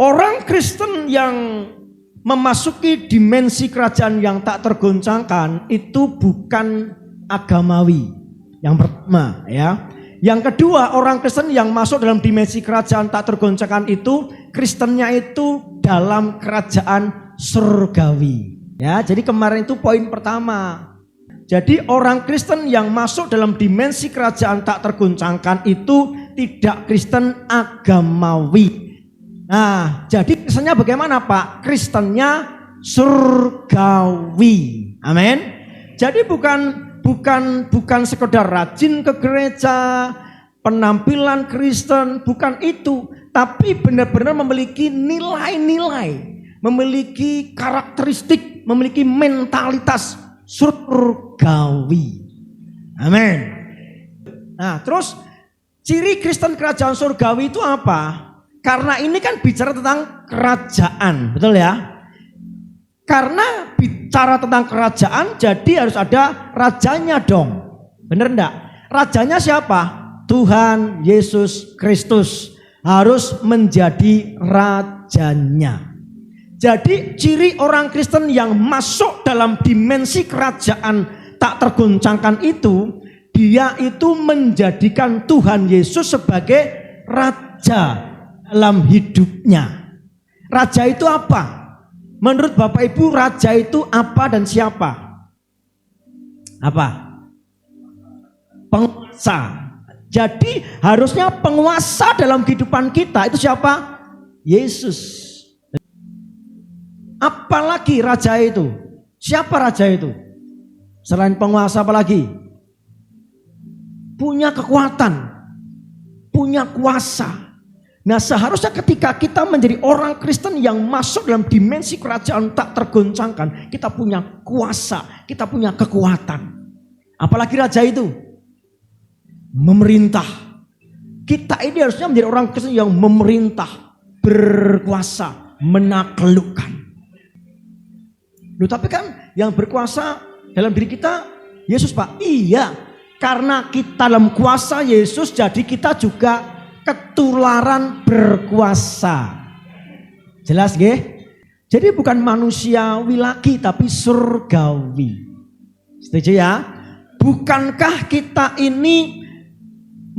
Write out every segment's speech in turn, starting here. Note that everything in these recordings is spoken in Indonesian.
Orang Kristen yang memasuki dimensi kerajaan yang tak tergoncangkan itu bukan agamawi. Yang pertama ya. Yang kedua, orang Kristen yang masuk dalam dimensi kerajaan tak tergoncangkan itu Kristennya itu dalam kerajaan surgawi. Ya, jadi kemarin itu poin pertama. Jadi orang Kristen yang masuk dalam dimensi kerajaan tak tergoncangkan itu tidak Kristen agamawi. Nah, jadi Kristennya bagaimana Pak? Kristennya surgawi. Amin. Jadi bukan sekedar rajin ke gereja, penampilan Kristen, bukan itu, tapi benar-benar memiliki nilai-nilai, memiliki karakteristik, memiliki mentalitas surgawi. Amin. Nah, terus ciri Kristen kerajaan surgawi itu apa? Karena ini kan bicara tentang kerajaan, betul ya? Karena bicara tentang kerajaan, jadi harus ada rajanya dong. Bener enggak? Rajanya siapa? Tuhan Yesus Kristus harus menjadi rajanya. Jadi ciri orang Kristen yang masuk dalam dimensi kerajaan tak tergoncangkan itu, dia itu menjadikan Tuhan Yesus sebagai raja dalam hidupnya. Raja itu apa? Menurut Bapak Ibu, raja itu apa dan siapa? Apa? Penguasa. Jadi harusnya penguasa dalam kehidupan kita itu siapa? Yesus. Apalagi raja itu? Siapa raja itu? Selain penguasa apalagi? Punya kekuatan, punya kuasa. Nah, seharusnya ketika kita menjadi orang Kristen yang masuk dalam dimensi kerajaan tak tergoncangkan, kita punya kuasa, kita punya kekuatan. Apalagi raja itu? Memerintah. Kita ini harusnya menjadi orang Kristen yang memerintah, berkuasa, menaklukkan. Loh, tapi kan yang berkuasa dalam diri kita Yesus Pak. Iya, karena kita dalam kuasa Yesus, jadi kita juga ketularan berkuasa. Jelas nggih? Jadi bukan manusiawi lagi tapi surgawi. Setuju ya? Bukankah kita ini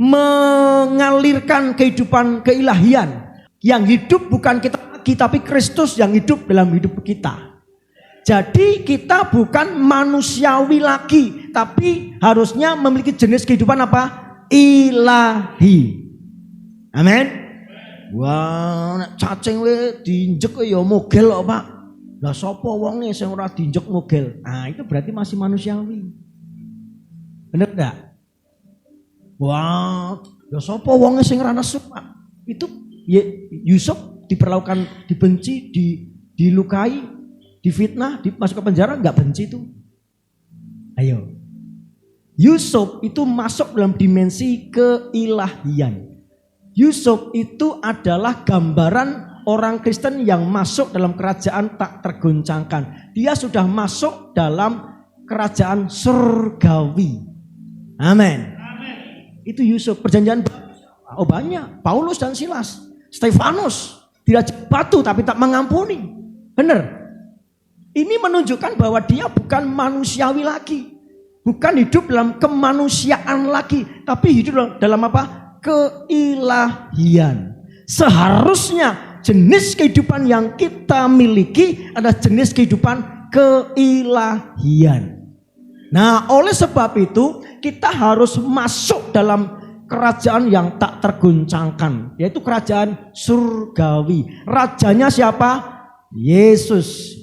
mengalirkan kehidupan keilahian? Yang hidup bukan kita lagi tapi Kristus yang hidup dalam hidup kita. Jadi kita bukan manusiawi lagi tapi harusnya memiliki jenis kehidupan apa? Ilahi. Amin. Wah, nek cacing we diinjek ya mogel kok, Pak. Lah sapa wonge sing ora diinjek mogel? Nah, itu berarti masih manusiawi. Bener enggak? Wah, lah sapa wonge sing ora nesu, Pak? Itu Yusuf diperlakukan dibenci, dilukai, difitnah, masuk ke penjara, enggak benci itu. Ayo. Yusuf itu masuk dalam dimensi keilahian. Yusuf itu adalah gambaran orang Kristen yang masuk dalam kerajaan tak tergoncangkan. Dia sudah masuk dalam kerajaan surgawi. Amin. Itu Yusuf. Perjanjian banyak. Paulus dan Silas, Stefanus dirajam batu tapi tak mengampuni. Benar. Ini menunjukkan bahwa dia bukan manusiawi lagi. Bukan hidup dalam kemanusiaan lagi, tapi hidup dalam apa? Keilahian. Seharusnya jenis kehidupan yang kita miliki adalah jenis kehidupan keilahian. Nah, oleh sebab itu kita harus masuk dalam kerajaan yang tak tergoncangkan, yaitu kerajaan surgawi. Rajanya siapa? Yesus.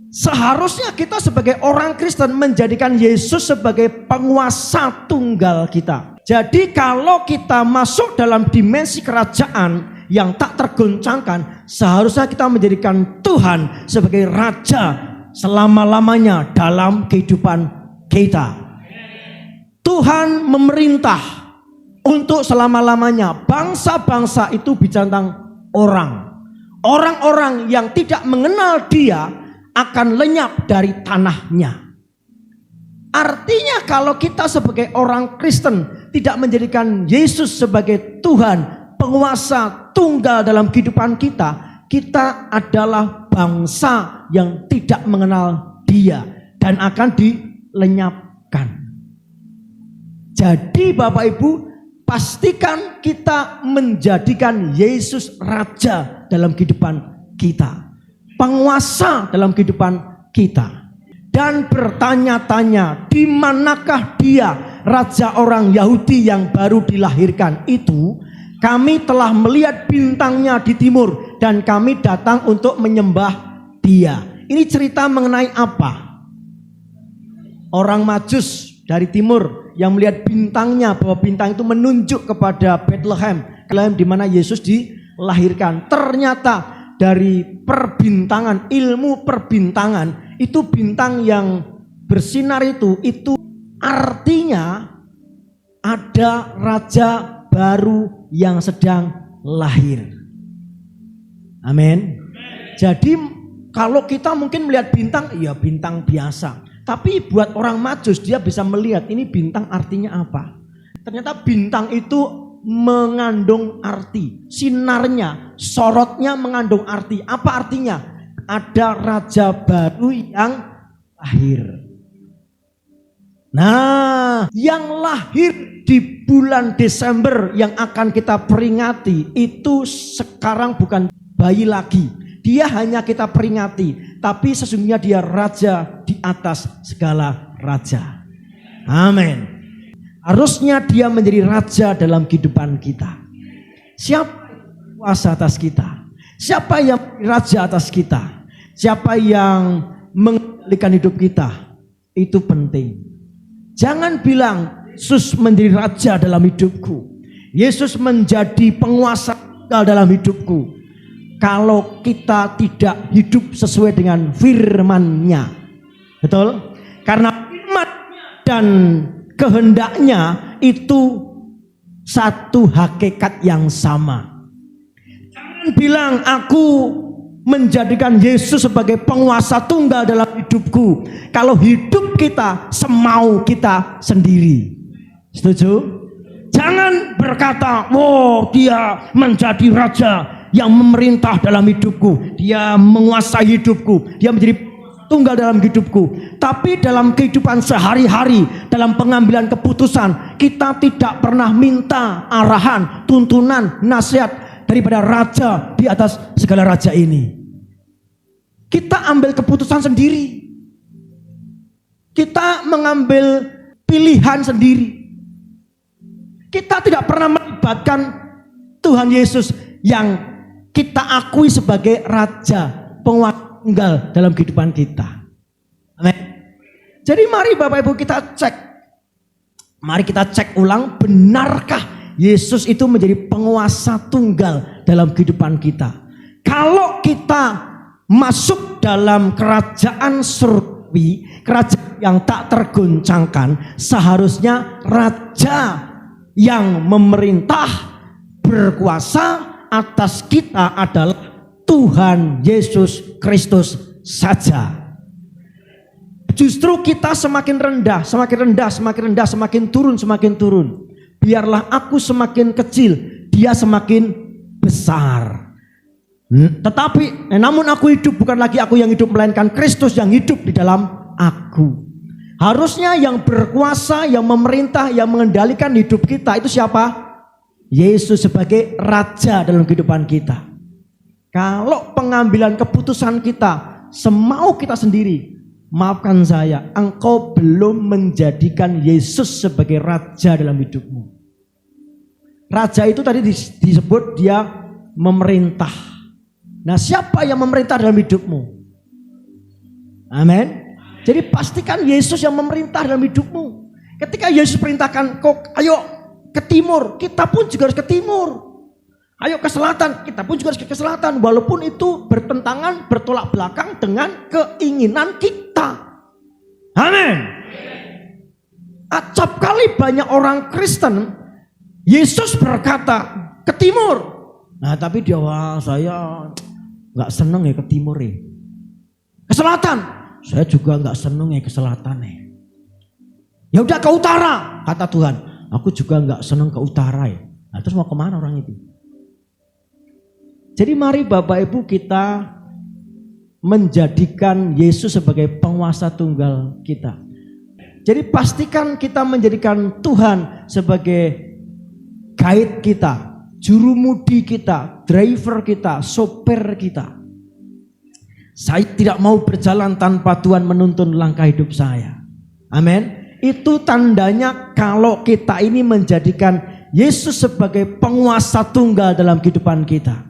Seharusnya kita sebagai orang Kristen menjadikan Yesus sebagai penguasa tunggal kita. Jadi kalau kita masuk dalam dimensi kerajaan yang tak tergoncangkan, seharusnya kita menjadikan Tuhan sebagai raja selama-lamanya dalam kehidupan kita. Tuhan memerintah untuk selama-lamanya. Bangsa-bangsa itu bicara tentang orang. Orang-orang yang tidak mengenal Dia akan lenyap dari tanahnya. Artinya kalau kita sebagai orang Kristen tidak menjadikan Yesus sebagai Tuhan, penguasa tunggal dalam kehidupan kita, kita adalah bangsa yang tidak mengenal Dia dan akan dilenyapkan. Jadi Bapak Ibu, pastikan kita menjadikan Yesus Raja dalam kehidupan kita, penguasa dalam kehidupan kita. Dan bertanya-tanya, di manakah Dia, Raja orang Yahudi yang baru dilahirkan itu? Kami telah melihat bintangnya di timur dan kami datang untuk menyembah Dia. Ini cerita mengenai apa? Orang Majus dari timur yang melihat bintangnya, bahwa bintang itu menunjuk kepada Bethlehem di mana Yesus dilahirkan. Ternyata dari perbintangan, ilmu perbintangan, itu bintang yang bersinar itu artinya ada raja baru yang sedang lahir. Amin. Jadi kalau kita mungkin melihat bintang, ya bintang biasa. Tapi buat orang Majus, dia bisa melihat ini bintang artinya apa. Ternyata bintang itu mengandung arti. Sinarnya, sorotnya mengandung arti. Apa artinya? Ada raja baru yang lahir. Nah, yang lahir di bulan Desember yang akan kita peringati itu sekarang bukan bayi lagi. Dia hanya kita peringati, tapi sesungguhnya dia raja di atas segala raja. Amin. Harusnya dia menjadi raja dalam kehidupan kita. Siapa kuasa atas kita? Siapa yang raja atas kita? Siapa yang mengendalikan hidup kita? Itu penting. Jangan bilang Yesus menjadi raja dalam hidupku, Yesus menjadi penguasa dalam hidupku, kalau kita tidak hidup sesuai dengan firman-Nya. Betul? Karena firman dan kehendaknya itu satu hakikat yang sama. Jangan bilang aku menjadikan Yesus sebagai penguasa tunggal dalam hidupku, kalau hidup kita semau kita sendiri. Setuju? Jangan berkata, "Oh, dia menjadi raja yang memerintah dalam hidupku, dia menguasai hidupku, dia menjadi tunggal dalam hidupku." Tapi dalam kehidupan sehari-hari, dalam pengambilan keputusan, kita tidak pernah minta arahan, tuntunan, nasihat daripada raja di atas segala raja ini. Kita ambil keputusan sendiri. Kita mengambil pilihan sendiri. Kita tidak pernah melibatkan Tuhan Yesus yang kita akui sebagai raja, penguasa tunggal dalam kehidupan kita. Amin. Jadi mari Bapak Ibu kita cek. Mari kita cek ulang, benarkah Yesus itu menjadi penguasa tunggal dalam kehidupan kita? Kalau kita masuk dalam kerajaan surgawi, kerajaan yang tak tergoncangkan, seharusnya raja yang memerintah, berkuasa atas kita adalah Tuhan Yesus Kristus saja. Justru kita semakin rendah, semakin rendah, semakin rendah, semakin turun. Biarlah aku semakin kecil, dia semakin besar. Tetapi namun aku hidup, bukan lagi aku yang hidup, melainkan Kristus yang hidup di dalam aku. Harusnya yang berkuasa, yang memerintah, yang mengendalikan hidup kita itu siapa? Yesus sebagai raja dalam kehidupan kita. Kalau pengambilan keputusan kita semau kita sendiri, maafkan saya, engkau belum menjadikan Yesus sebagai raja dalam hidupmu. Raja itu tadi disebut dia memerintah. Nah, siapa yang memerintah dalam hidupmu? Amin. Jadi pastikan Yesus yang memerintah dalam hidupmu. Ketika Yesus perintahkan, kok ayo ke timur, kita pun juga harus ke timur. Ayo ke selatan, kita pun juga harus ke selatan. Walaupun itu bertentangan, bertolak belakang dengan keinginan kita. Amin. Acap kali banyak orang Kristen, Yesus berkata ke timur. Nah tapi dia, wah saya gak seneng ya ke timur ya. Ke selatan. Saya juga nggak seneng ya ke selatan ya. Ya udah ke utara, kata Tuhan. Aku juga nggak seneng ke utara ya. Nah, terus mau kemana orang itu? Jadi mari Bapak Ibu kita menjadikan Yesus sebagai penguasa tunggal kita. Jadi pastikan kita menjadikan Tuhan sebagai guide kita, jurumudi kita, driver kita, sopir kita. Saya tidak mau berjalan tanpa Tuhan menuntun langkah hidup saya. Amin. Itu tandanya kalau kita ini menjadikan Yesus sebagai penguasa tunggal dalam kehidupan kita.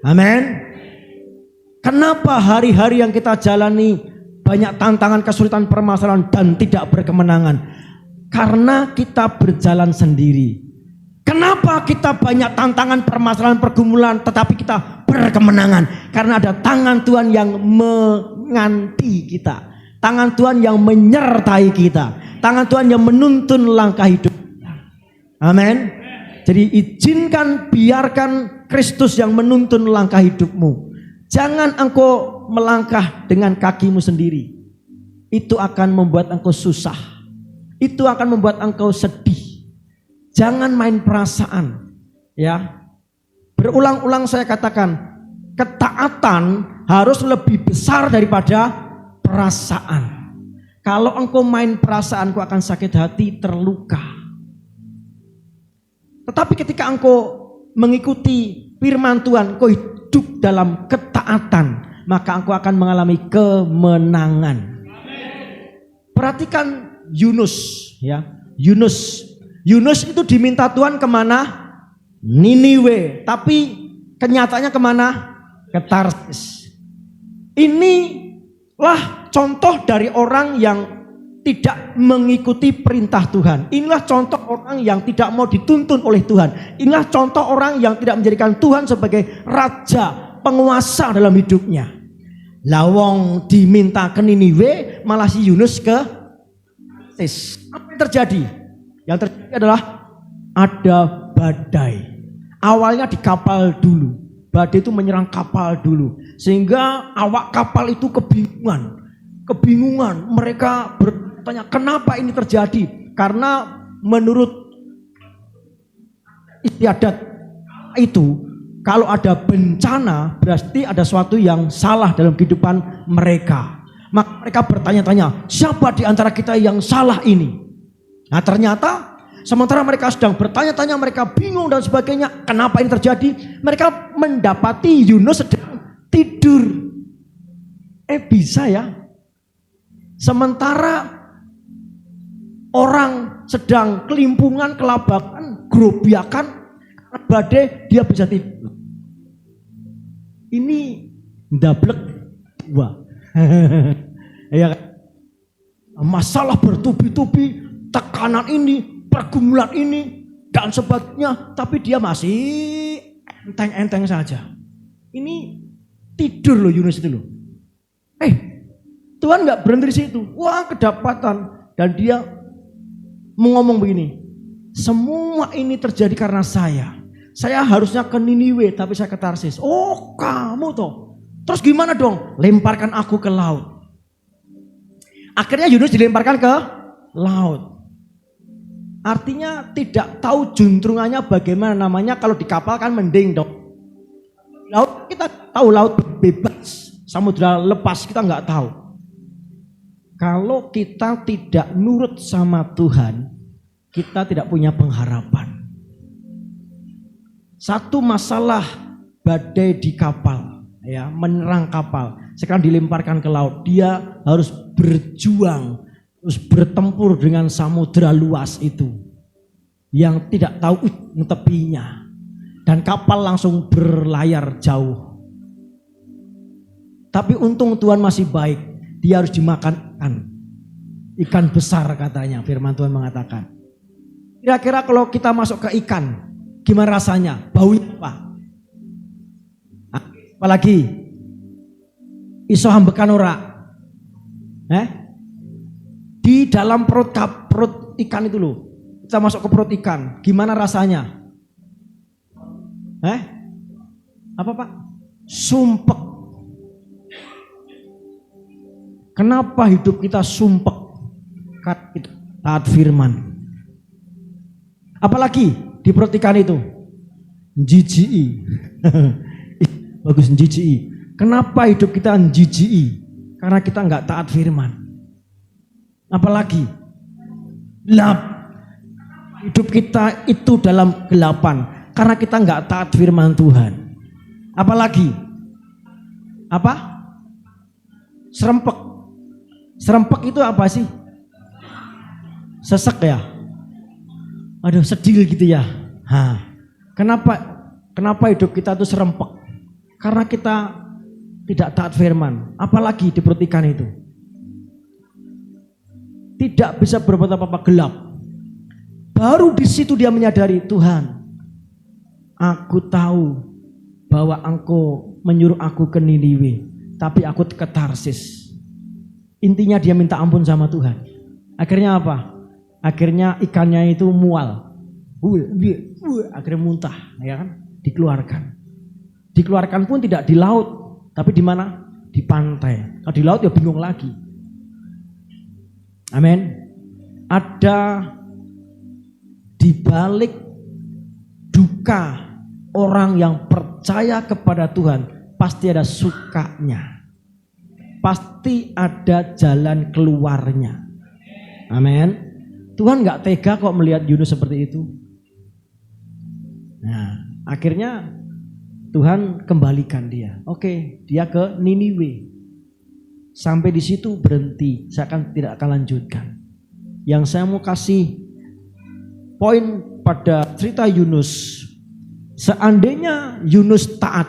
Amin. Kenapa hari-hari yang kita jalani banyak tantangan, kesulitan, permasalahan dan tidak berkemenangan? Karena kita berjalan sendiri. Kenapa kita banyak tantangan, permasalahan, pergumulan tetapi kita berkemenangan? Karena ada tangan Tuhan yang menganti kita. Tangan Tuhan yang menyertai kita. Tangan Tuhan yang menuntun langkah hidup kita. Amin. Jadi izinkan, biarkan Kristus yang menuntun langkah hidupmu. Jangan engkau melangkah dengan kakimu sendiri. Itu akan membuat engkau susah. Itu akan membuat engkau sedih. Jangan main perasaan. Ya. Berulang-ulang saya katakan, ketaatan harus lebih besar daripada perasaan. Kalau engkau main perasaan, engkau akan sakit hati, terluka. Tetapi ketika engkau mengikuti firman Tuhan, engkau hidup dalam ketaatan, maka engkau akan mengalami kemenangan. Perhatikan Yunus, ya. Yunus itu diminta Tuhan kemana? Niniwe. Tapi kenyataannya kemana? Ke Tarsis. Inilah contoh dari orang yang tidak mengikuti perintah Tuhan. Inilah contoh orang yang tidak mau dituntun oleh Tuhan. Inilah contoh orang yang tidak menjadikan Tuhan sebagai raja, penguasa dalam hidupnya. Lawong diminta ke Niniwe, malah si Yunus ke Tarsis. Apa yang terjadi? Yang terjadi adalah ada badai. Awalnya di kapal dulu. Badai itu menyerang kapal dulu. Sehingga awak kapal itu kebingungan. Mereka bertanya, kenapa ini terjadi? Karena menurut istiadat itu, kalau ada bencana berarti ada sesuatu yang salah dalam kehidupan mereka. Maka mereka bertanya-tanya, siapa di antara kita yang salah ini? Nah ternyata sementara mereka sedang bertanya-tanya, mereka bingung dan sebagainya, kenapa ini terjadi? Mereka mendapati Yunus sedang tidur. Bisa ya? Sementara orang sedang kelimpungan, kelabakan, grobiakan, badai, dia bisa tidur. Ini ndablek dua. Ya kan? Masalah bertubi-tubi, tekanan ini, pergumulan ini dan sebagainya, tapi dia masih enteng-enteng saja. Ini tidur loh Yunus itu loh. Tuhan nggak berhenti di situ. Wah, kedapatan. Dan dia ngomong begini, semua ini terjadi karena saya. Saya harusnya ke Niniwe, tapi saya ke Tarsis. Oh, kamu toh. Terus gimana dong? Lemparkan aku ke laut. Akhirnya Yunus dilemparkan ke laut. Artinya tidak tahu juntrungannya bagaimana namanya. Kalau di kapal kan mending dong. Laut kita tahu, laut bebas, samudra lepas kita nggak tahu. Kalau kita tidak nurut sama Tuhan, kita tidak punya pengharapan. Satu masalah badai di kapal, ya, menyerang kapal. Sekarang dilemparkan ke laut. Dia harus berjuang, harus bertempur dengan samudra luas itu yang tidak tahu tepinya. Dan kapal langsung berlayar jauh. Tapi untung Tuhan masih baik. Dia harus dimakan ikan besar katanya, firman Tuhan mengatakan. Kira-kira kalau kita masuk ke ikan, gimana rasanya? Baunya apa? Apalagi iso hambekan ora? Di dalam perut ikan itu loh. Kita masuk ke perut ikan, gimana rasanya? Apa Pak? Sumpek. Kenapa hidup kita sumpek? Karena kita taat firman. Apalagi di perut ikan itu? Jijiki. bagus njijiki. Kenapa hidup kita njijiki? Karena kita nggak taat firman. Apalagi gelap. Hidup kita itu dalam gelapan karena kita nggak taat firman Tuhan. Apalagi apa? Serempek. Serempek itu apa sih? Sesek ya. Aduh, sedih gitu ya. Kenapa hidup kita itu serempek? Karena kita tidak taat firman. Apalagi di perut ikan itu. Tidak bisa berbuat apa-apa, gelap. Baru di situ dia menyadari, Tuhan, aku tahu bahwa Engkau menyuruh aku ke Niniwe, tapi aku ke Tarsis. Intinya dia minta ampun sama Tuhan. Akhirnya apa? Akhirnya ikannya itu mual. Akhirnya muntah, ya kan? Dikeluarkan. Dikeluarkan pun tidak di laut, tapi di mana? Di pantai. Kalau di laut ya bingung lagi. Amin. Ada di balik duka orang yang percaya kepada Tuhan, pasti ada sukanya. Pasti ada jalan keluarnya. Amin. Tuhan gak tega kok melihat Yunus seperti itu. Nah, akhirnya Tuhan kembalikan dia. Oke, dia ke Niniwe. Sampai di situ berhenti. Saya tidak akan lanjutkan. Yang saya mau kasih poin pada cerita Yunus. Seandainya Yunus taat,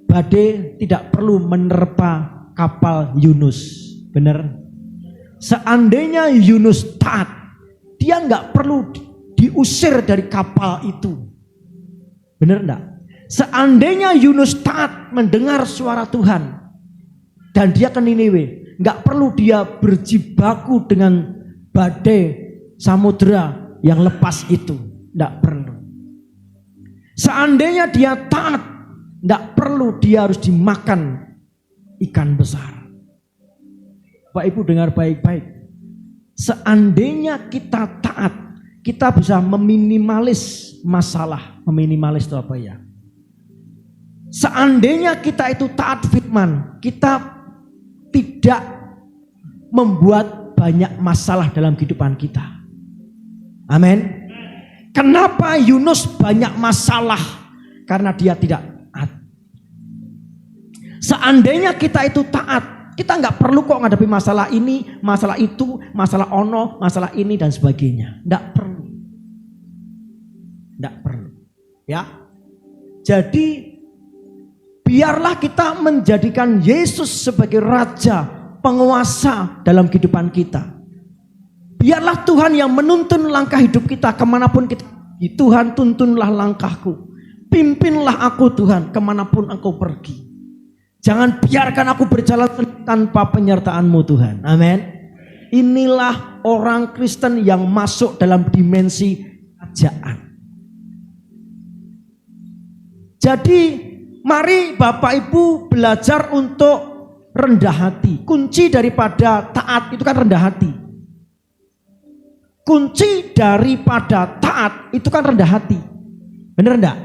badai tidak perlu menerpa kapal Yunus. Benar? Seandainya Yunus taat, dia nggak perlu diusir dari kapal itu. Benar enggak? Seandainya Yunus taat mendengar suara Tuhan dan dia ke Niniwe, nggak perlu dia berjibaku dengan badai samudera yang lepas itu, nggak perlu. Seandainya dia taat, nggak perlu dia harus dimakan ikan besar. Pak Ibu dengar baik-baik. Seandainya kita taat, kita bisa meminimalis masalah. Meminimalis itu apa ya? Seandainya kita itu taat firman, kita tidak membuat banyak masalah dalam kehidupan kita. Amin. Kenapa Yunus banyak masalah? Karena dia tidak taat. Seandainya kita itu taat, kita nggak perlu kok ngadepi masalah ini, masalah itu, masalah ono, masalah ini dan sebagainya. Nggak perlu. Nggak perlu. Ya. Jadi biarlah kita menjadikan Yesus sebagai Raja, penguasa dalam kehidupan kita. Biarlah Tuhan yang menuntun langkah hidup kita kemanapun kita. Tuhan, tuntunlah langkahku. Pimpinlah aku Tuhan kemanapun Engkau pergi. Jangan biarkan aku berjalan tanpa penyertaan-Mu Tuhan. Amin. Inilah orang Kristen yang masuk dalam dimensi kerajaan. Jadi mari Bapak Ibu belajar untuk rendah hati. Kunci daripada taat itu kan rendah hati. Kunci daripada taat itu kan rendah hati. Bener enggak?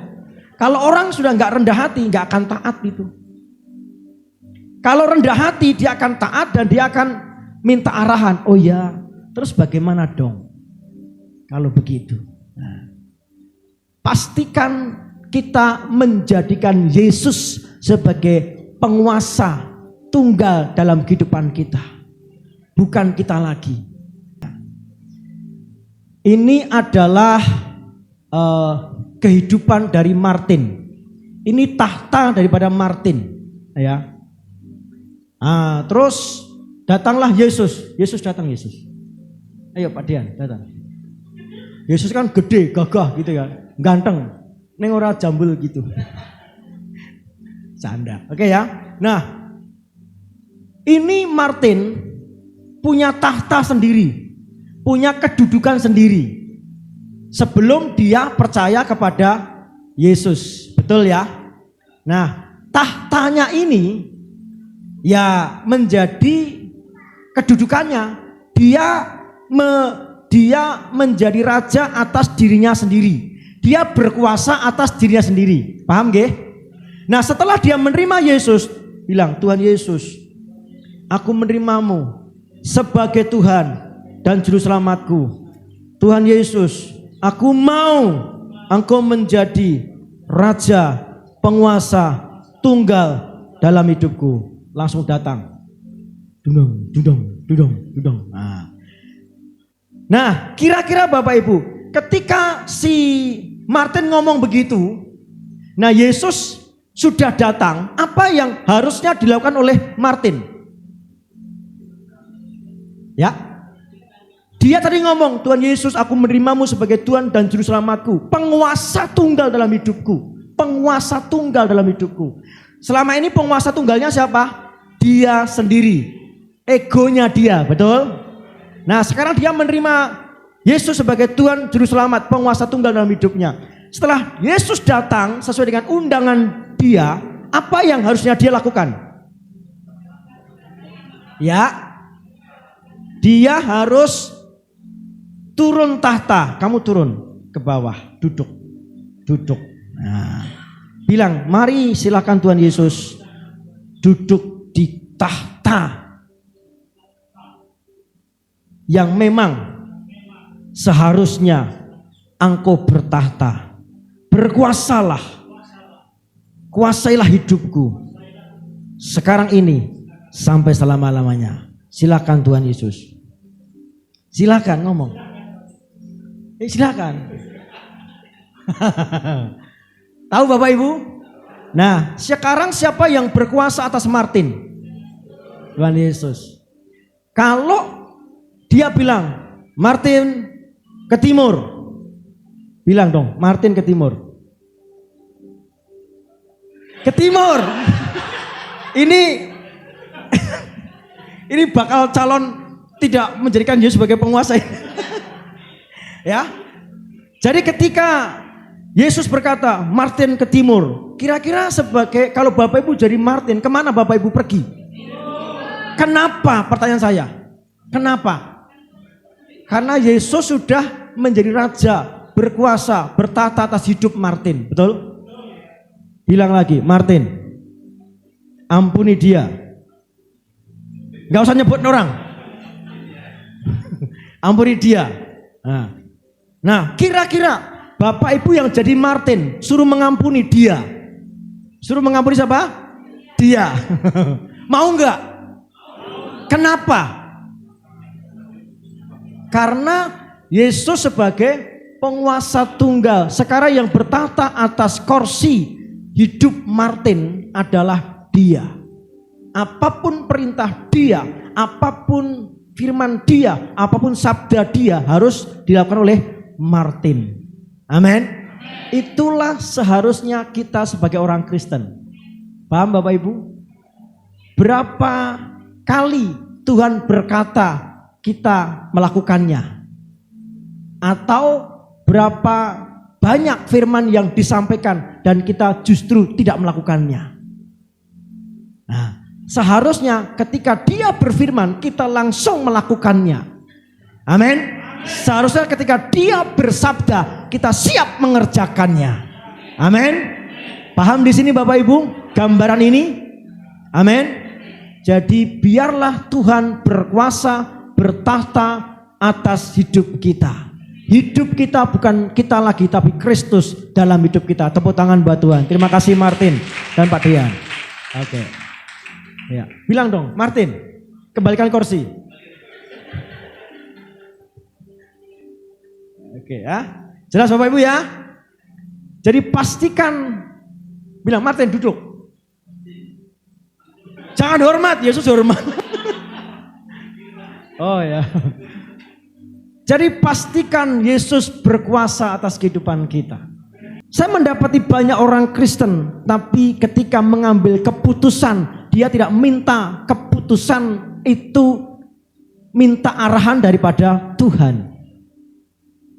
Kalau orang sudah enggak rendah hati, enggak akan taat itu. Kalau rendah hati dia akan taat dan dia akan minta arahan. Oh ya, terus bagaimana dong? Kalau begitu. Nah, pastikan kita menjadikan Yesus sebagai penguasa tunggal dalam kehidupan kita. Bukan kita lagi. Ini adalah kehidupan dari Martin. Ini tahta daripada Martin, ya. Terus datanglah Yesus. Yesus datang, Yesus. Ayo Pak Dian datang. Yesus kan gede, gagah gitu ya, ganteng. Neng ora jambul gitu. Canda. Oke ya. Nah, ini Martin punya tahta sendiri. Punya kedudukan sendiri sebelum dia percaya kepada Yesus, betul ya? Nah, tahtanya ini ya menjadi kedudukannya, dia menjadi raja atas dirinya sendiri. Dia berkuasa atas dirinya sendiri. Paham nggih? Nah, setelah dia menerima Yesus, bilang, Tuhan Yesus, aku menerimamu sebagai Tuhan dan Juru Selamatku. Tuhan Yesus, aku mau Engkau menjadi Raja, penguasa, tunggal dalam hidupku. Langsung datang. Dudung, dudung, dudung, dudung. Nah, kira-kira Bapak Ibu, ketika si Martin ngomong begitu, nah Yesus sudah datang, apa yang harusnya dilakukan oleh Martin? Ya, dia tadi ngomong, Tuhan Yesus, aku menerimamu sebagai Tuhan dan Juru Selamatku, penguasa tunggal dalam hidupku, penguasa tunggal dalam hidupku. Selama ini penguasa tunggalnya siapa? Dia sendiri, egonya dia, betul? Nah, sekarang dia menerima Yesus sebagai Tuhan Juru Selamat, penguasa tunggal dalam hidupnya. Setelah Yesus datang sesuai dengan undangan dia, apa yang harusnya dia lakukan? Ya, dia harus turun tahta. Kamu turun ke bawah, duduk, duduk. Nah, bilang, mari silakan Tuhan Yesus duduk di tahta yang memang seharusnya Engkau bertahta. Berkuasalah, kuasailah hidupku sekarang ini sampai selama-lamanya. Silakan Tuhan Yesus. Silakan ngomong. Silakan. Tahu Bapak Ibu? Nah, sekarang siapa yang berkuasa atas Martin? Tuhan Yesus. Kalau dia bilang, Martin ke timur. Bilang dong, Martin ke timur. Ke timur. Ini bakal calon tidak menjadikan Yesus sebagai penguasa. Ya. Jadi ketika Yesus berkata, Martin ke timur, kira-kira sebagai kalau Bapak Ibu jadi Martin, kemana Bapak Ibu pergi? Kenapa? Pertanyaan saya. Kenapa? Karena Yesus sudah menjadi raja, berkuasa, bertata atas hidup Martin, betul? Bilang lagi, Martin, ampuni dia. Gak usah nyebut orang. Ampuni dia. Nah, kira-kira Bapak Ibu yang jadi Martin suruh mengampuni dia. Suruh mengampuni siapa? Dia. Mau nggak? Kenapa? Karena Yesus sebagai penguasa tunggal sekarang yang bertahta atas kursi hidup Martin adalah dia. Apapun perintah dia, apapun firman dia, apapun sabda dia harus dilakukan oleh Martin. Amin. Itulah seharusnya kita sebagai orang Kristen. Paham Bapak Ibu? Berapa kali Tuhan berkata kita melakukannya? Atau berapa banyak firman yang disampaikan dan kita justru tidak melakukannya? Nah, seharusnya ketika dia berfirman kita langsung melakukannya. Amin. Seharusnya ketika dia bersabda kita siap mengerjakannya. Amin. Paham di sini Bapak Ibu gambaran ini? Amin. Jadi biarlah Tuhan berkuasa, bertahta atas hidup kita. Hidup kita bukan kita lagi tapi Kristus dalam hidup kita. Tepuk tangan buat Tuhan. Terima kasih Martin dan Pak Dian. Oke. Ya, bilang dong, Martin, kembalikan kursi. Oke ya. Jelas Bapak Ibu ya? Jadi pastikan, bilang Martin duduk. Jangan hormat, Yesus hormat. Oh ya. Jadi pastikan Yesus berkuasa atas kehidupan kita. Saya mendapati banyak orang Kristen, tapi ketika mengambil keputusan, dia tidak minta keputusan itu, minta arahan daripada Tuhan.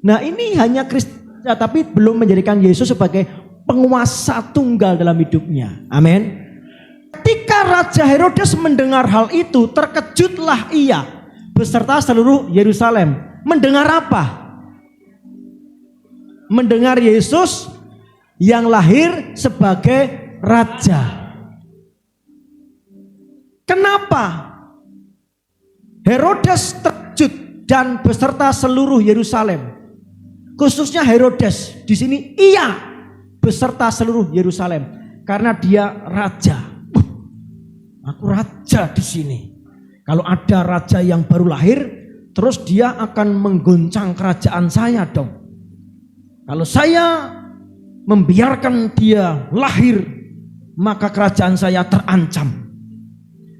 Nah ini hanya Kristen, tapi belum menjadikan Yesus sebagai penguasa tunggal dalam hidupnya. Amin. Ketika Raja Herodes mendengar hal itu, terkejutlah ia beserta seluruh Yerusalem. Mendengar apa? mendengar Yesus yang lahir sebagai raja. Kenapa Herodes terkejut dan beserta seluruh Yerusalem? Khususnya Herodes di sini iya beserta seluruh Yerusalem karena dia raja. Aku raja di sini. Kalau ada raja yang baru lahir, terus dia akan menggoncang kerajaan saya dong. Kalau saya membiarkan dia lahir, maka kerajaan saya terancam.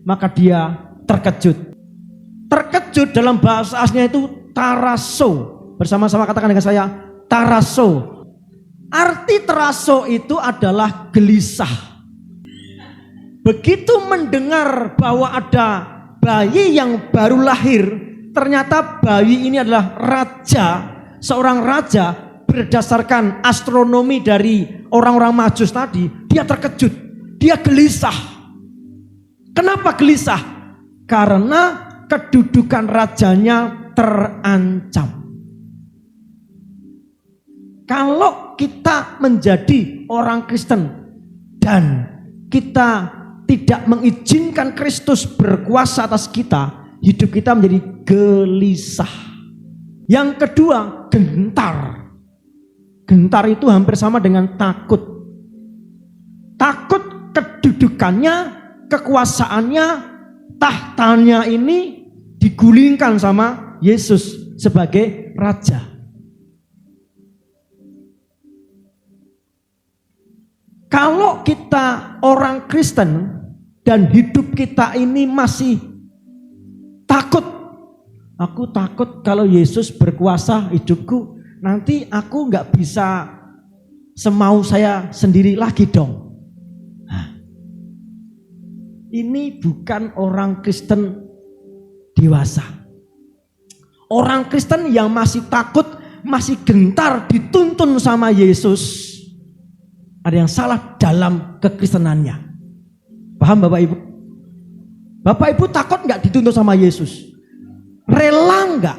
Maka dia terkejut. Terkejut dalam bahasa aslinya itu taraso. Bersama-sama katakan dengan saya, taraso. Arti taraso itu adalah gelisah. Begitu mendengar bahwa ada bayi yang baru lahir, ternyata bayi ini adalah raja, seorang raja berdasarkan astronomi dari orang-orang Majus tadi, dia terkejut, dia gelisah. Kenapa gelisah? Karena kedudukan rajanya terancam. Kalau kita menjadi orang Kristen dan kita tidak mengizinkan Kristus berkuasa atas kita, hidup kita menjadi gelisah. Yang kedua, gentar. Gentar itu hampir sama dengan takut. Takut kedudukannya, kekuasaannya, tahtanya ini digulingkan sama Yesus sebagai raja. Kalau kita orang Kristen dan hidup kita ini masih takut, aku takut kalau Yesus berkuasa hidupku, nanti aku nggak bisa semau saya sendiri lagi dong. Nah, ini bukan orang Kristen dewasa. Orang Kristen yang masih takut, masih gentar dituntun sama Yesus, ada yang salah dalam kekristenannya. Paham Bapak Ibu? Bapak Ibu takut nggak dituntun sama Yesus? Rela nggak?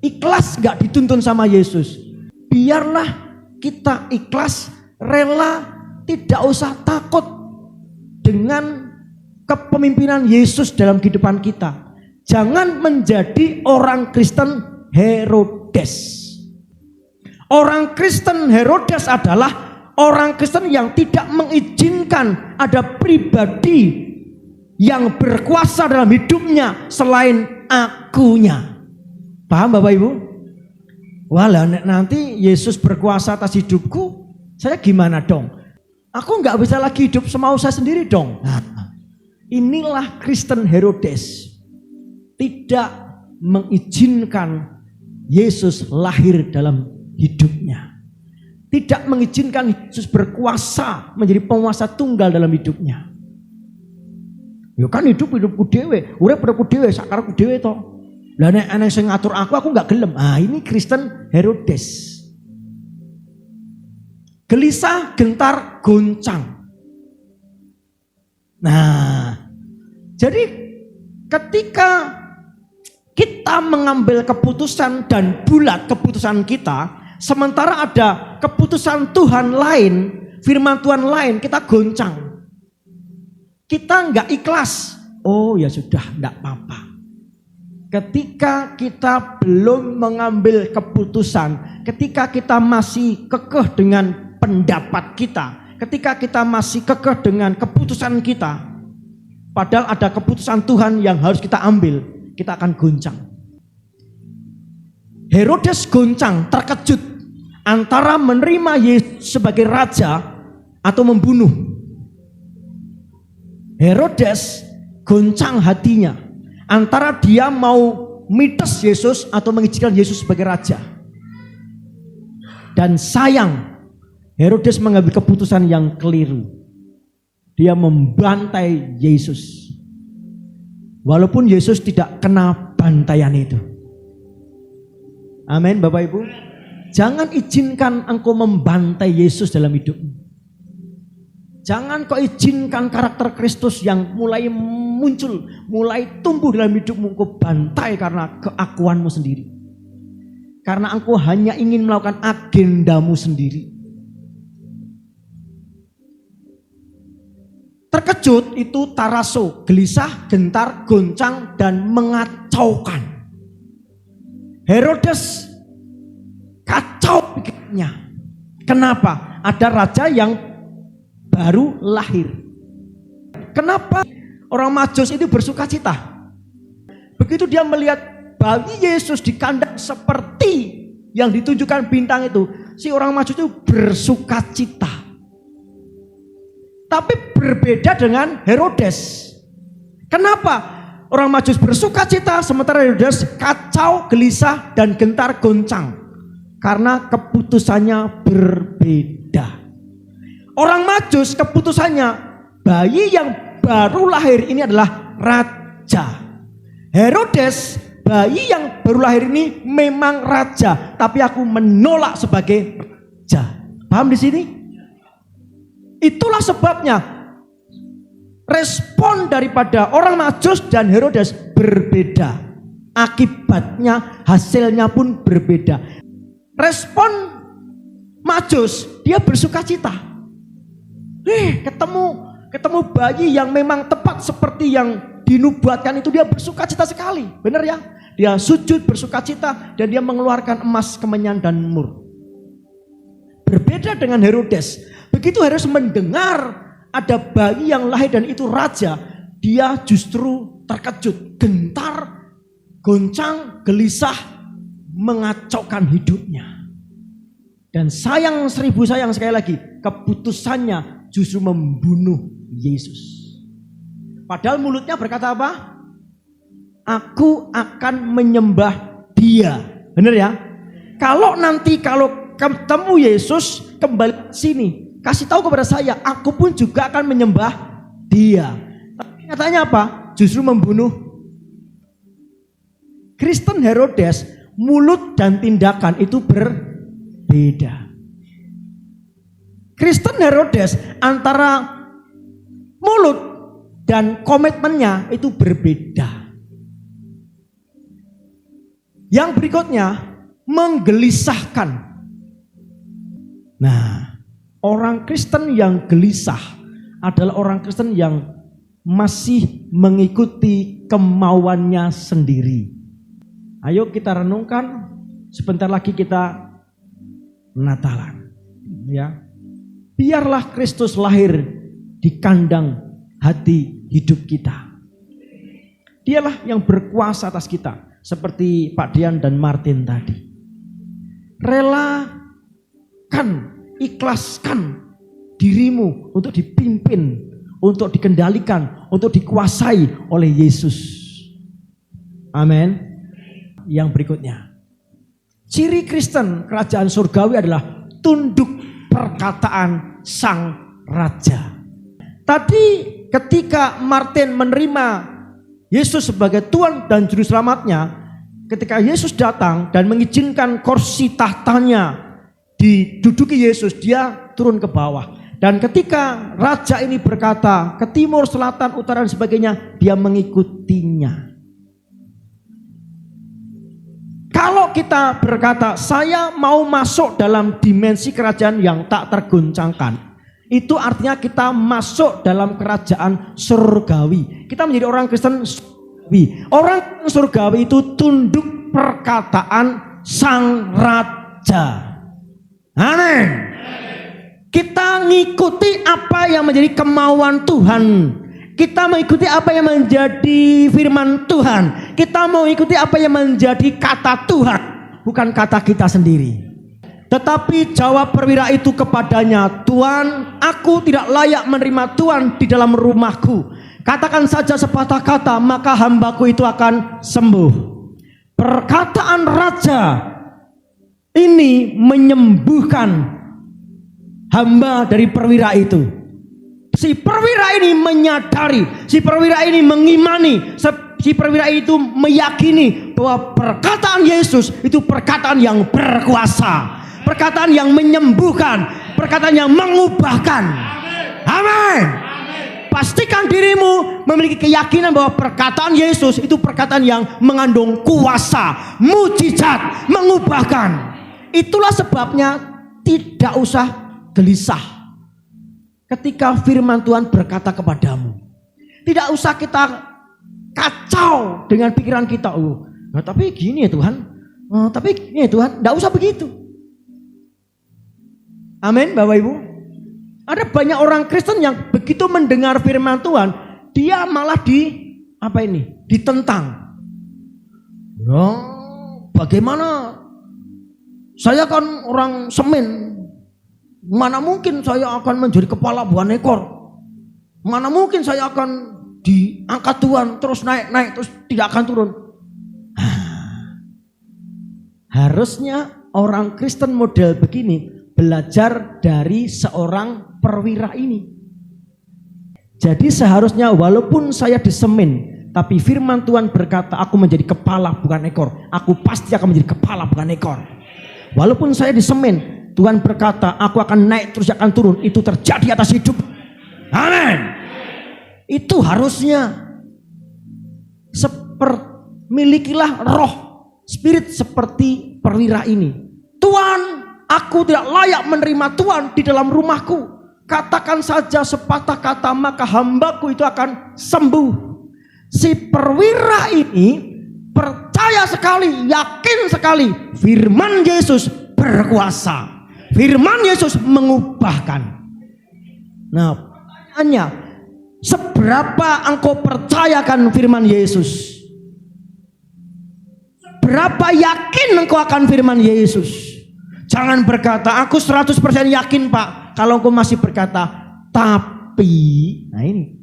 Ikhlas nggak dituntun sama Yesus? Biarlah kita ikhlas, rela, tidak usah takut dengan kepemimpinan Yesus dalam kehidupan kita. Jangan menjadi orang Kristen Herodes. Orang Kristen Herodes adalah orang Kristen yang tidak mengizinkan ada pribadi yang berkuasa dalam hidupnya selain akunya. Paham Bapak Ibu? Walah nanti Yesus berkuasa atas hidupku, saya gimana dong? Aku nggak bisa lagi hidup semau saya sendiri dong. Nah, inilah Kristen Herodes. Tidak mengizinkan Yesus lahir dalam hidupnya. Tidak mengizinkan Yesus berkuasa menjadi penguasa tunggal dalam hidupnya. Ya kan hidupku dewe, urip-uripku dewe, sakarku dewe to. Lah nek ana sing ngatur aku enggak gelem. Ah ini Kristen Herodes. Gelisah, gentar, goncang. Nah, jadi ketika kita mengambil keputusan dan bulat keputusan kita, sementara ada keputusan Tuhan lain, firman Tuhan lain, kita goncang. Kita enggak ikhlas. Oh ya sudah, enggak apa-apa. Ketika kita belum mengambil keputusan, ketika kita masih kekeh dengan pendapat kita, ketika kita masih kekeh dengan keputusan kita, padahal ada keputusan Tuhan yang harus kita ambil, kita akan goncang. Herodes goncang, terkejut antara menerima Yesus sebagai raja atau membunuh. Herodes goncang hatinya antara dia mau mites Yesus atau mengizinkan Yesus sebagai raja. Dan sayang, Herodes mengambil keputusan yang keliru. Dia membantai Yesus. Walaupun Yesus tidak kena bantaian itu. Amin Bapak Ibu. Jangan izinkan engkau membantai Yesus dalam hidupmu. Jangan kau izinkan karakter Kristus yang mulai muncul, mulai tumbuh dalam hidupmu, engkau bantai karena keakuanmu sendiri. karena engkau hanya ingin melakukan agendamu sendiri. Terkejut itu taraso, gelisah, gentar, goncang, dan mengacaukan. Herodes kacau pikirnya. Kenapa? Ada raja yang baru lahir. Kenapa orang Majus itu bersuka cita? Begitu dia melihat bayi Yesus di kandang seperti yang ditunjukkan bintang itu, si orang Majus itu bersuka cita. Tapi berbeda dengan Herodes. Kenapa orang Majus bersuka cita sementara Herodes kacau, gelisah, dan gentar goncang? Karena keputusannya berbeda. Orang Majus keputusannya bayi yang baru lahir ini adalah raja. Herodes, bayi yang baru lahir ini memang raja, tapi aku menolak sebagai raja. Paham di sini? Itulah sebabnya respon daripada orang Majus dan Herodes berbeda. Akibatnya, hasilnya pun berbeda. Respon Majus, dia bersuka cita. Ketemu bayi yang memang tepat seperti yang dinubuatkan itu, dia bersuka cita sekali. Benar ya? Dia sujud bersuka cita dan dia mengeluarkan emas, kemenyan, dan mur. Berbeda dengan Herodes. Begitu Herodes mendengar ada bayi yang lahir dan itu raja, dia justru terkejut, gentar, goncang, gelisah, mengacaukan hidupnya. Dan sayang seribu sayang sekali lagi, keputusannya justru membunuh Yesus. Padahal mulutnya berkata apa? Aku akan menyembah Dia. Benar ya? Kalau ketemu Yesus, kembali sini, kasih tahu kepada saya, aku pun juga akan menyembah Dia. Tapi katanya apa? Justru membunuh. Kristen Herodes, mulut dan tindakan itu berbeda. Kristen Herodes antara mulut dan komitmennya itu berbeda. Yang berikutnya, menggelisahkan. Nah, orang Kristen yang gelisah adalah orang Kristen yang masih mengikuti kemauannya sendiri. Ayo kita renungkan, sebentar lagi kita Natalan. Ya, biarlah Kristus lahir di kandang hati hidup kita. Dialah yang berkuasa atas kita, seperti Pak Dian dan Martin tadi. Relakan, ikhlaskan dirimu untuk dipimpin, untuk dikendalikan, untuk dikuasai oleh Yesus. Amin. Yang berikutnya, ciri Kristen kerajaan surgawi adalah tunduk perkataan sang raja. Tadi ketika Martin menerima Yesus sebagai Tuhan dan Juru Selamatnya, ketika Yesus datang dan mengizinkan kursi tahtanya diduduki Yesus, dia turun ke bawah. Dan ketika raja ini berkata ke timur, selatan, utara dan sebagainya, dia mengikutinya. Kalau kita berkata, saya mau masuk dalam dimensi kerajaan yang tak tergoncangkan, itu artinya kita masuk dalam kerajaan surgawi. Kita menjadi orang Kristen surgawi. Orang surgawi itu tunduk perkataan sang raja. Amin. Kita ngikuti apa yang menjadi kemauan Tuhan. Kita mengikuti apa yang menjadi firman Tuhan. Kita mau ikuti apa yang menjadi kata Tuhan, bukan kata kita sendiri. Tetapi jawab perwira itu kepadanya, Tuhan, aku tidak layak menerima Tuhan di dalam rumahku. Katakan saja sepatah kata, maka hambaku itu akan sembuh. Perkataan raja ini menyembuhkan hamba dari perwira itu. Si perwira ini menyadari, si perwira ini mengimani, si perwira itu meyakini bahwa perkataan Yesus itu perkataan yang berkuasa, perkataan yang menyembuhkan, perkataan yang mengubahkan. Amin. pastikan dirimu memiliki keyakinan bahwa perkataan Yesus itu perkataan yang mengandung kuasa, mujizat, mengubahkan. Itulah sebabnya tidak usah gelisah ketika firman Tuhan berkata kepadamu. Tidak usah kita kacau dengan pikiran kita. Tapi gini ya Tuhan. Tapi gini ya Tuhan. Tidak usah begitu. Amin Bapak Ibu. Ada banyak orang Kristen yang begitu mendengar firman Tuhan, dia malah ditentang. Ya, bagaimana? Saya kan orang semen. Mana mungkin saya akan menjadi kepala bukan ekor? Mana mungkin saya akan diangkat Tuhan terus naik terus tidak akan turun? Harusnya orang Kristen model begini belajar dari seorang perwira ini. Jadi seharusnya walaupun saya disemin, tapi firman Tuhan berkata aku menjadi kepala bukan ekor. Aku pasti akan menjadi kepala bukan ekor. Walaupun saya disemin, Tuhan berkata aku akan naik terus akan turun. Itu terjadi atas hidup. Amin. Itu harusnya. Milikilah roh spirit seperti perwira ini. Tuhan, aku tidak layak menerima Tuhan di dalam rumahku. Katakan saja sepatah kata maka hambaku itu akan sembuh. Si perwira ini percaya sekali, yakin sekali firman Yesus berkuasa. Firman Yesus mengubahkan. Nah, pertanyaannya, seberapa engkau percayakan firman Yesus? Berapa yakin engkau akan firman Yesus? Jangan berkata, aku 100% yakin Pak. Kalau engkau masih berkata, tapi, nah ini.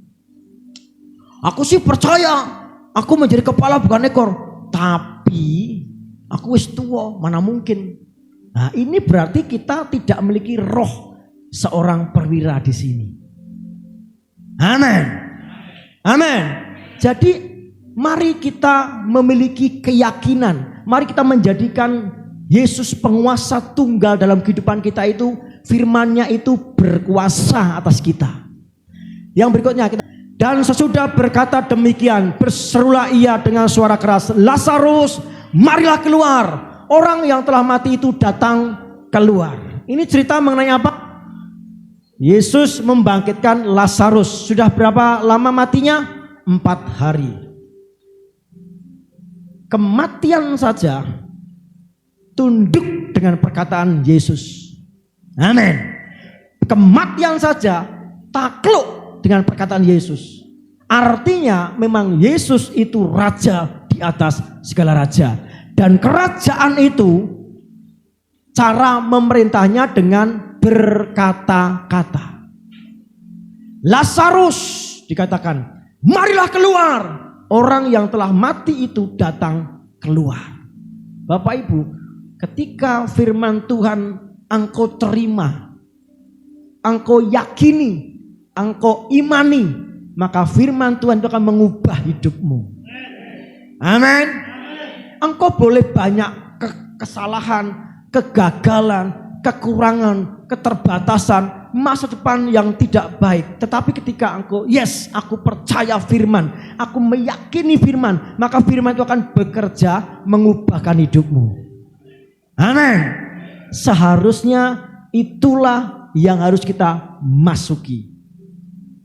Aku sih percaya, aku menjadi kepala bukan ekor. Tapi, aku wis tua, mana mungkin. Nah ini berarti kita tidak memiliki roh seorang perwira di sini. Amin. Amin. Jadi mari kita memiliki keyakinan. Mari kita menjadikan Yesus penguasa tunggal dalam kehidupan kita itu. Firman-Nya itu berkuasa atas kita. Yang berikutnya kita. Dan sesudah berkata demikian, berserulah ia dengan suara keras, Lazarus, marilah keluar. Orang yang telah mati itu datang keluar. Ini cerita mengenai apa? Yesus membangkitkan Lazarus. Sudah berapa lama matinya? 4 hari. Kematian saja tunduk dengan perkataan Yesus. Amin. Kematian saja takluk dengan perkataan Yesus. Artinya memang Yesus itu raja di atas segala raja. Dan kerajaan itu cara memerintahnya dengan berkata-kata. Lazarus dikatakan, marilah keluar. Orang yang telah mati itu datang keluar. Bapak Ibu, ketika firman Tuhan engkau terima, engkau yakini, engkau imani, maka firman Tuhan itu akan mengubah hidupmu. Amin. Engkau boleh banyak kesalahan, kegagalan, kekurangan, keterbatasan, masa depan yang tidak baik. Tetapi ketika engkau, yes, aku percaya firman, aku meyakini firman, maka firman itu akan bekerja mengubahkan hidupmu. Amin. Seharusnya itulah yang harus kita masuki.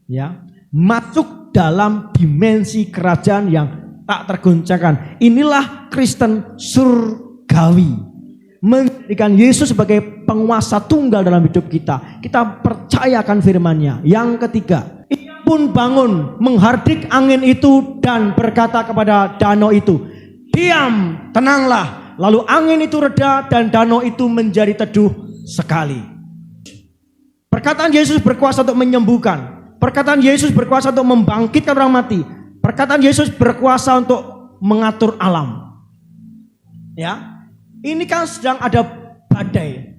Ya, masuk dalam dimensi kerajaan yang tak tergoncangkan. Inilah Kristen surgawi. Menjadikan Yesus sebagai penguasa tunggal dalam hidup kita. Kita percayakan firman-Nya. Yang ketiga, ia pun bangun menghardik angin itu dan berkata kepada danau itu, diam, tenanglah. Lalu angin itu reda dan danau itu menjadi teduh sekali. Perkataan Yesus berkuasa untuk menyembuhkan. Perkataan Yesus berkuasa untuk membangkitkan orang mati. Perkataan Yesus berkuasa untuk mengatur alam. Ya, ini kan sedang ada badai.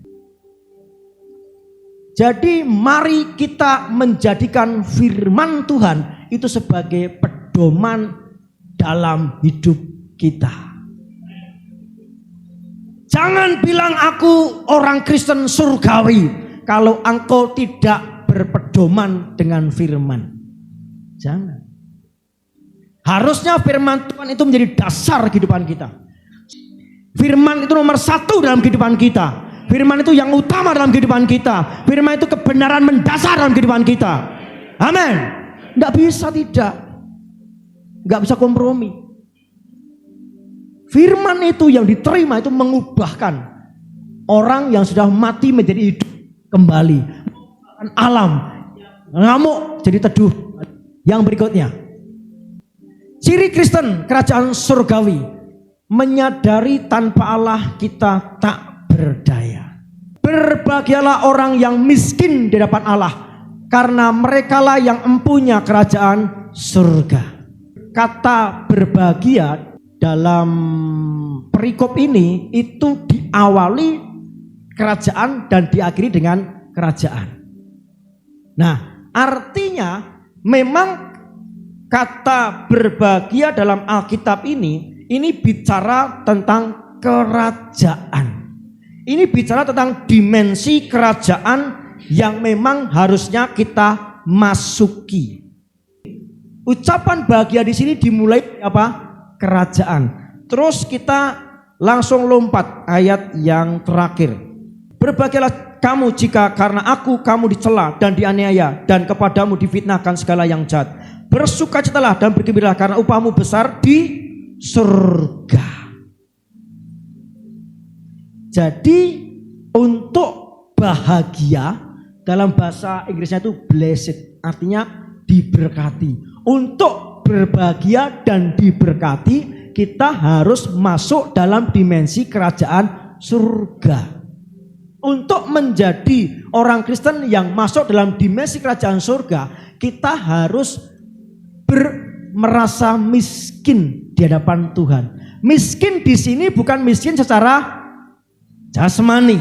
Jadi mari kita menjadikan firman Tuhan itu sebagai pedoman dalam hidup kita. Jangan bilang aku orang Kristen surgawi kalau engkau tidak berpedoman dengan firman. Jangan. Harusnya firman Tuhan itu menjadi dasar kehidupan kita. Firman itu nomor satu dalam kehidupan kita. Firman itu yang utama dalam kehidupan kita. Firman itu kebenaran mendasar dalam kehidupan kita. Amin. Tidak bisa tidak. Nggak bisa kompromi. Firman itu yang diterima itu mengubahkan orang yang sudah mati menjadi hidup kembali. Alam ngamuk jadi teduh. Yang berikutnya, ciri Kristen kerajaan surgawi, menyadari tanpa Allah kita tak berdaya. Berbahagialah orang yang miskin di hadapan Allah, karena merekalah yang empunya kerajaan surga. Kata berbahagia dalam perikop ini itu diawali kerajaan dan diakhiri dengan kerajaan. Nah, artinya memang kata berbahagia dalam Alkitab ini bicara tentang kerajaan. Ini bicara tentang dimensi kerajaan yang memang harusnya kita masuki. Ucapan bahagia di sini dimulai dari apa? Kerajaan. Terus kita langsung lompat ayat yang terakhir. Berbahagialah kamu jika karena aku kamu dicela dan dianiaya dan kepadamu difitnahkan segala yang jahat. Bersukacitalah dan bergembiralah karena upahmu besar di surga. Jadi untuk bahagia dalam bahasa Inggrisnya itu blessed, artinya diberkati. Untuk berbahagia dan diberkati kita harus masuk dalam dimensi kerajaan surga. Untuk menjadi orang Kristen yang masuk dalam dimensi kerajaan surga, kita harus merasa miskin di hadapan Tuhan. Miskin di sini bukan miskin secara jasmani.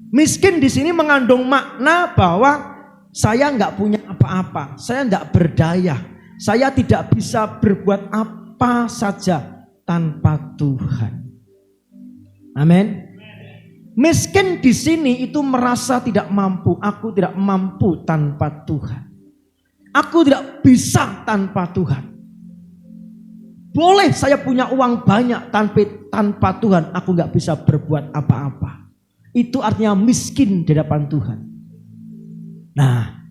Miskin di sini mengandung makna bahwa saya nggak punya apa-apa, saya nggak berdaya, saya tidak bisa berbuat apa saja tanpa Tuhan. Amin. Miskin di sini itu merasa tidak mampu. Aku tidak mampu tanpa Tuhan. Aku tidak bisa tanpa Tuhan. Boleh saya punya uang banyak, tanpa Tuhan aku nggak bisa berbuat apa-apa. Itu artinya miskin di hadapan Tuhan. Nah,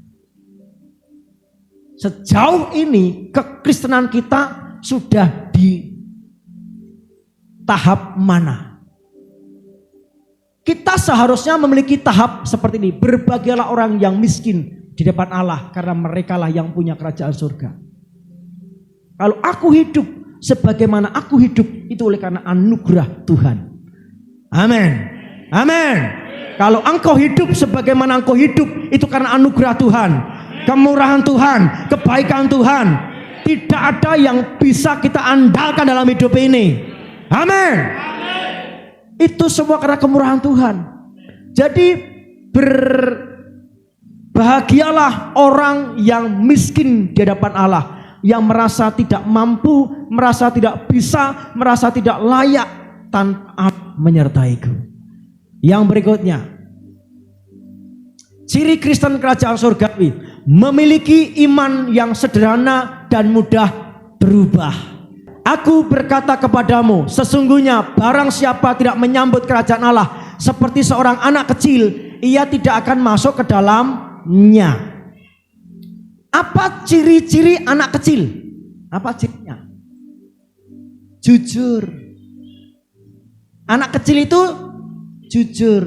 sejauh ini kekristenan kita sudah di tahap mana? Kita seharusnya memiliki tahap seperti ini. Berbahagialah orang yang miskin di depan Allah, karena merekalah yang punya kerajaan surga. Kalau aku hidup sebagaimana aku hidup, itu oleh karena anugerah Tuhan. Amin. Amin. Kalau engkau hidup sebagaimana engkau hidup, itu karena anugerah Tuhan, kemurahan Tuhan, kebaikan Tuhan. Tidak ada yang bisa kita andalkan dalam hidup ini. Amin. Itu semua karena kemurahan Tuhan. Jadi berbahagialah orang yang miskin di hadapan Allah, yang merasa tidak mampu, merasa tidak bisa, merasa tidak layak tanpa menyertaiku. Yang berikutnya, ciri Kristen kerajaan surgawi, memiliki iman yang sederhana dan mudah berubah. Aku berkata kepadamu, sesungguhnya barang siapa tidak menyambut kerajaan Allah seperti seorang anak kecil, ia tidak akan masuk ke dalamnya. Apa ciri-ciri anak kecil? Apa cirinya? Jujur. Anak kecil itu jujur.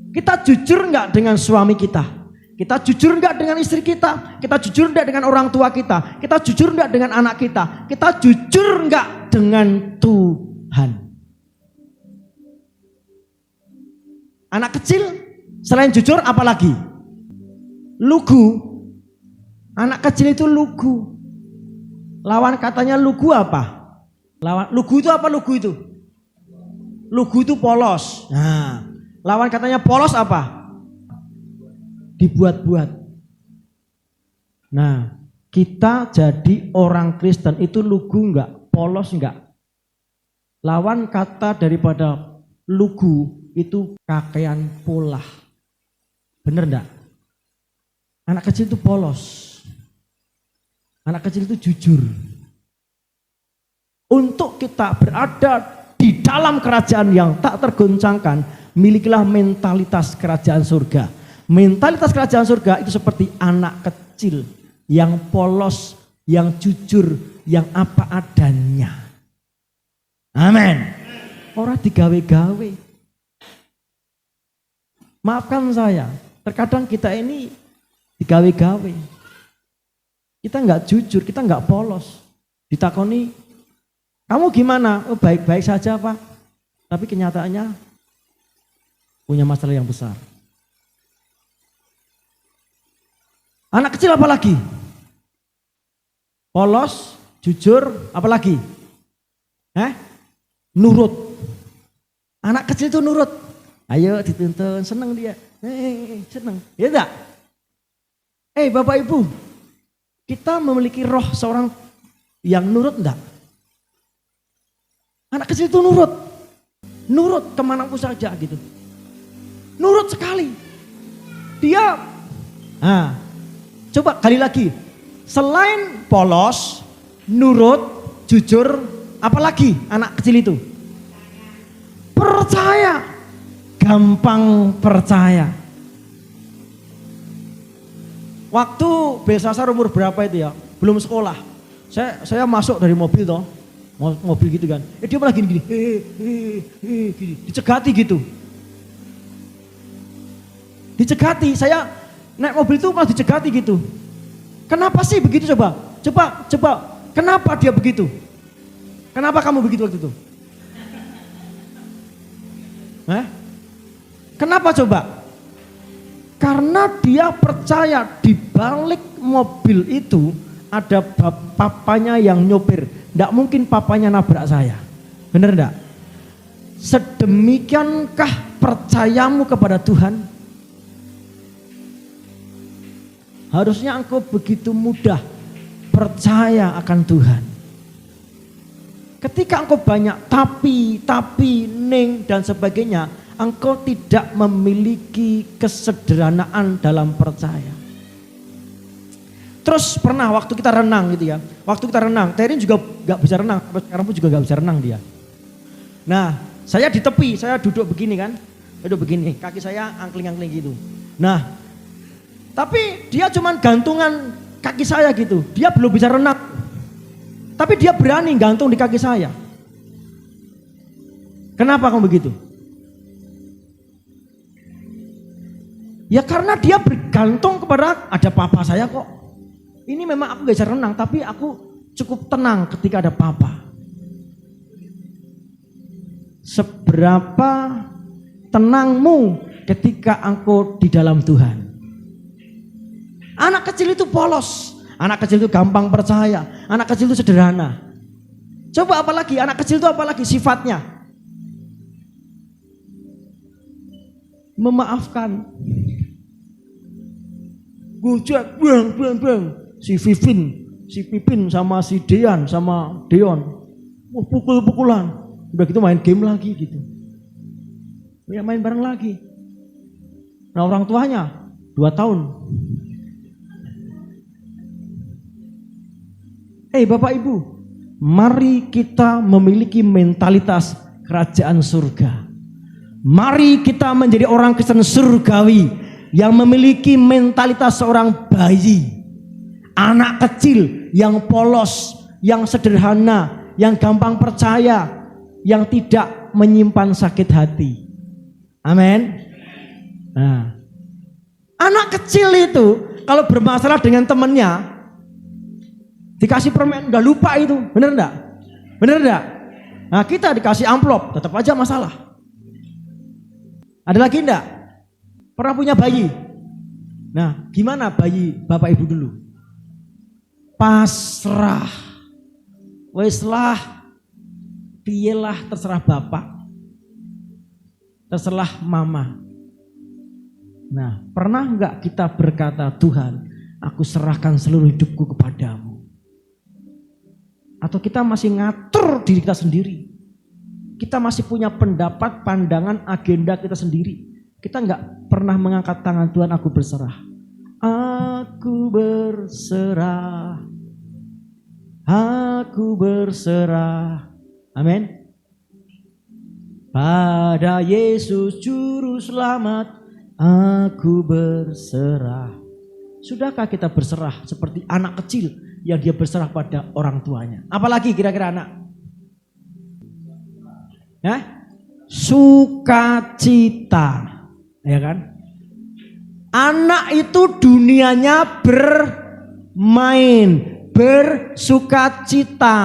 Kita jujur enggak dengan suami kita? Kita jujur enggak dengan istri kita? Kita jujur enggak dengan orang tua kita? Kita jujur enggak dengan anak kita? Kita jujur enggak dengan Tuhan? Anak kecil selain jujur apalagi? Lugu. Anak kecil itu lugu. Lawan katanya lugu apa? Lugu itu apa lugu itu? Lugu itu polos. Nah, lawan katanya polos apa? Dibuat-buat. Nah, kita jadi orang Kristen itu lugu enggak? Polos enggak? Lawan kata daripada lugu itu pakaian polah. Bener enggak? Anak kecil itu polos. Anak kecil itu jujur. Untuk kita berada di dalam kerajaan yang tak tergoncangkan, milikilah mentalitas kerajaan surga. Mentalitas kerajaan surga itu seperti anak kecil yang polos, yang jujur, yang apa adanya. Amin. Orang digawe-gawe. Maafkan saya, terkadang kita ini digawe-gawe. Kita nggak jujur, kita nggak polos. Ditakoni, kamu gimana? Oh, baik-baik saja Pak. Tapi kenyataannya punya masalah yang besar. Anak kecil apalagi? Polos, jujur, apalagi? Nurut. Anak kecil itu nurut. Ayo dituntun, seneng dia. Seneng. Ya enggak? Bapak Ibu, kita memiliki roh seorang yang nurut enggak? Anak kecil itu nurut. Nurut kemanapun saja gitu. Nurut sekali. Dia, coba kali lagi. Selain polos, nurut, jujur, apalagi anak kecil itu? Percaya. Gampang percaya. Waktu Belsasar umur berapa itu ya? Belum sekolah. Saya masuk dari mobil toh. Mobil gitu kan. Dia malah gini. Gini. Dicegati gitu. Dicegati. Saya naik mobil itu malah dicegati gitu. Kenapa sih begitu coba? Coba. Kenapa dia begitu? Kenapa kamu begitu waktu itu? Kenapa coba? Karena dia percaya di balik mobil itu ada papanya yang nyopir. Tidak mungkin papanya nabrak saya. Benar enggak? Sedemikiankah percayamu kepada Tuhan? Harusnya engkau begitu mudah percaya akan Tuhan. Ketika engkau banyak tapi, ning dan sebagainya, engkau tidak memiliki kesederhanaan dalam percaya. Terus pernah waktu kita renang gitu ya. Waktu kita renang, Terin juga gak bisa renang. Sekarang pun juga gak bisa renang dia. Nah, saya di tepi, saya duduk begini kan. Duduk begini, kaki saya angkling-angkling gitu. Nah, tapi dia cuman gantungan kaki saya gitu. Dia belum bisa renang. Tapi dia berani gantung di kaki saya. Kenapa kamu begitu? Ya karena dia bergantung kepada ada papa saya kok. Ini memang aku gak bisa renang, tapi aku cukup tenang ketika ada papa. Seberapa tenangmu ketika engkau di dalam Tuhan? Anak kecil itu polos, anak kecil itu gampang percaya, anak kecil itu sederhana. Coba apalagi, anak kecil itu apalagi sifatnya? Memaafkan. Gojek, bang. Si Pipin sama si Dean sama Deon. Pukul-pukulan. Udah gitu main game lagi gitu. Ya main bareng lagi. Nah orang tuanya 2 tahun. Bapak Ibu, mari kita memiliki mentalitas kerajaan surga. Mari kita menjadi orang Kristen surgawi yang memiliki mentalitas seorang bayi, anak kecil yang polos, yang sederhana, yang gampang percaya, yang tidak menyimpan sakit hati. Amin. Nah, anak kecil itu kalau bermasalah dengan temannya, dikasih permen udah lupa itu, bener enggak? Bener enggak? Nah kita dikasih amplop, tetap aja masalah. Ada lagi enggak? Pernah punya bayi? Nah gimana bayi bapak ibu dulu? Pasrah. Weslah, piyelah terserah bapak. Terserah mama. Nah pernah enggak kita berkata, Tuhan aku serahkan seluruh hidupku kepadamu? Atau kita masih ngatur diri kita sendiri? Kita masih punya pendapat, pandangan, agenda kita sendiri. Kita nggak pernah mengangkat tangan, Tuhan aku berserah. Aku berserah. Aku berserah. Amin. Pada Yesus Juru Selamat, aku berserah. Sudahkah kita berserah seperti anak kecil yang dia berserah pada orang tuanya? Apalagi kira-kira anak? Ya? Sukacita. Ya kan? Anak itu dunianya bermain, bersukacita.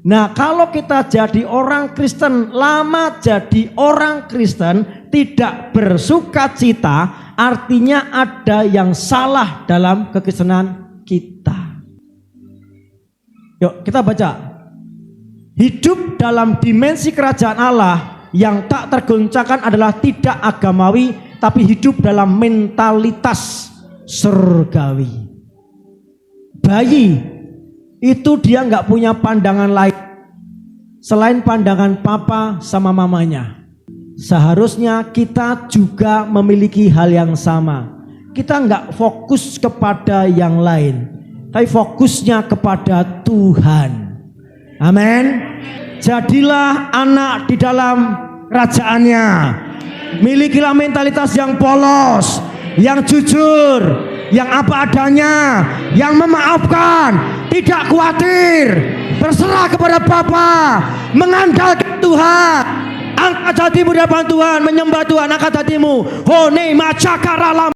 Nah, kalau kita jadi orang Kristen, lama jadi orang Kristen, tidak bersukacita, artinya ada yang salah dalam kekristenan kita. Yuk kita baca. Hidup dalam dimensi kerajaan Allah yang tak tergoncangkan adalah tidak agamawi, tapi hidup dalam mentalitas surgawi. Bayi itu dia nggak punya pandangan lain selain pandangan papa sama mamanya. Seharusnya kita juga memiliki hal yang sama. Kita nggak fokus kepada yang lain, tapi fokusnya kepada Tuhan. Amin. Jadilah anak di dalam kerajaannya. Milikilah mentalitas yang polos, yang jujur, yang apa adanya, yang memaafkan, tidak khawatir, berserah kepada Bapa, mengandalkan Tuhan. Angkat hatimu di hadapan Tuhan, menyembah Tuhan. Angkat hatimu. Hone macakara